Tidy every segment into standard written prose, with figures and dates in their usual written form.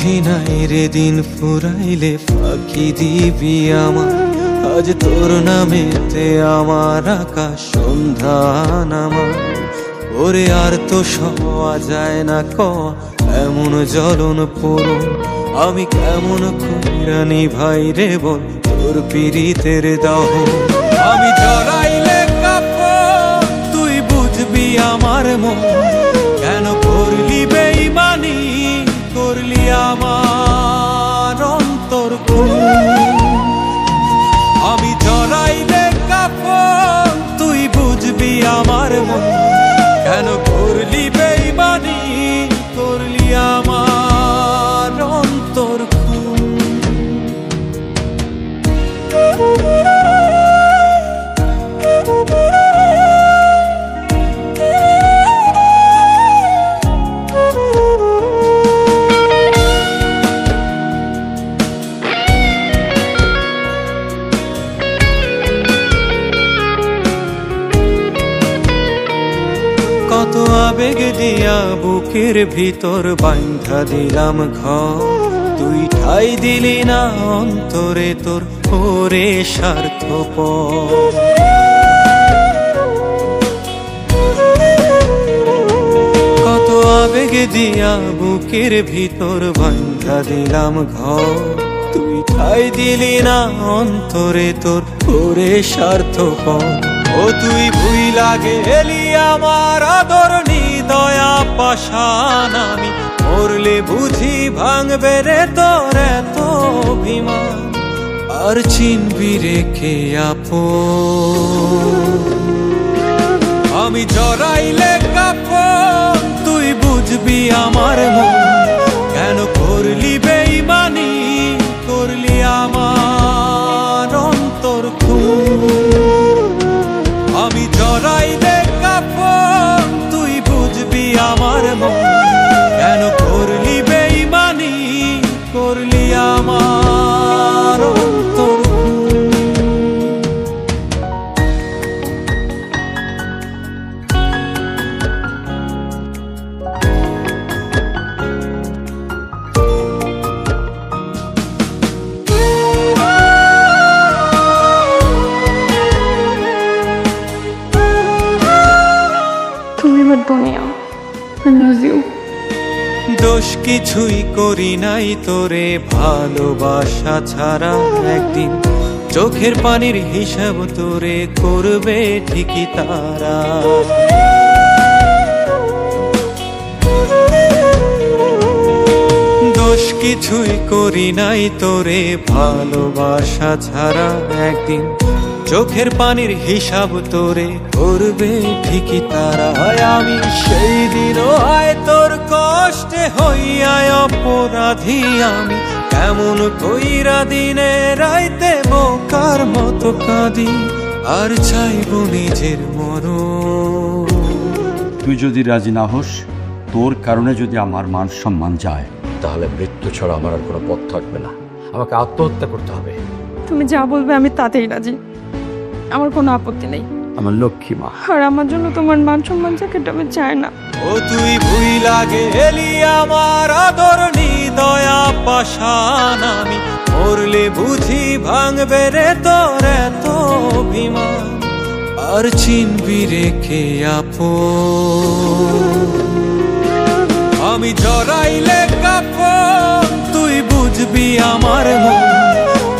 বুঝি নাই রে দিন ফুরাইলে ফাঁকি দিবি আমার। আজ তোর নামেতে আমার আকাশ সন্ধ্যা নামা। ওরে আর তো সওয়া যায় না ক এমন জ্বলন পুরো। আমি কেমন কইরা নিভাই রে বল তোর পীড়িতের দাহ। আমি জড়াইলে কাপড় তুই বুঝবি আমার মন। কেন করলি বেঈমানি করলি আমার অন্তর খুন। আমি জড়াইলে কাপড় তুই বুঝবি আমার মন। কেন করলি বেঈমানি করলি আমার অন্তর খুন। কত আবেগ দিয়া বুকের ভিতর বাঁধা দিলাম ঘর। তুই ঠাই দিলি না অন্তরে তোর ওরে স্বার্থপর। কত আবেগ দিয়া বুকের ভিতর বাঁধা দিলাম ঘর। তুই ঠাই দিলি না অন্তরে তোর ওরে স্বার্থপর। ও তুই ভুইলা গেলি আমার আদর নিদয়া পাশান। আমি মরলে বুঝি ভাঙবে রে তোর এত অভিমান। আর চিনবি রেখে আপন। আমি জড়াইলে কাপড় তুই বুঝবি আমার মন। কেন করলি বেঈমানি করলি আমার অন্তর খুন। আমি জড়াইলে কাপড় তুই বুঝবি আমার মন। কেন করলি বেঈমানি করলি আমার অন্তর খুন। দোষ কিছুই করি নাই তোরে ভালোবাসা ছাড়া। একদিন চোখের পানির হিসাব তোরে করবে ঠিকই তারা। দোষ কিছুই করি নাই তোরে ভালোবাসা ছাড়া। একদিন চোখের পানির হিসাব তোরে করবে ঠিকই তারা। আমি সেই দিনও হয় তোর কষ্টে হইয়া অপরাধী। আমি কেমন কইরা দিনে রাইতে বোকার মতো কাঁদি। আর চাইব নিজের মরণ। তুই যদি রাজি না হোস, তোর কারণে যদি আমার মান সম্মান যায়, তাহলে মৃত্যু ছাড়া আমার আর কোনো পথ থাকবে না। আমাকে আত্মহত্যা করতে হবে। তুমি যা বলবে আমি তাতেই রাজি। আমার কোনো আপত্তি নেই। আমার লক্ষ্মী মা। আর আমার জন্য তোমার মান সম্মান যাকেটা আমি চাই না। ও তুই ভুইলা গেলি আমার আদর নিদয়া পাশান। আমি মরলে বুঝি ভাঙবে রে তোর এত অভিমান। আর চিনবি রেখে আপন। আমি জড়াইলে কাপড় তুই বুঝবি আমার মন।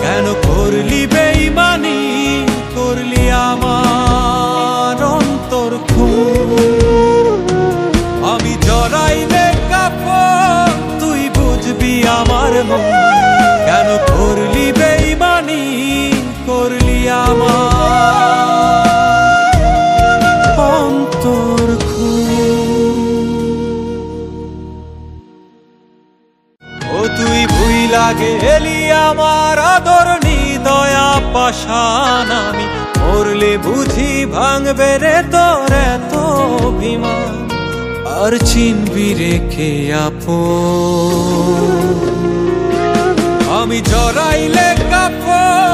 কেন করলি বেঈমানি করলি আমার অন্তর খুন। আমি জড়াইলে কাপড় তুই বুঝবি আমার মন। কেন করলি বেঈমানি করলি আমার অন্তর খুন। ও তুই ভুইলা গেলি আমার আদর নিদয়া পাশান। আমি মরলে বুঝি ভাঙবে রে তোর এত অভিমান। আর চিনবি রেখে আপন। আমি জড়াইলে কাপড়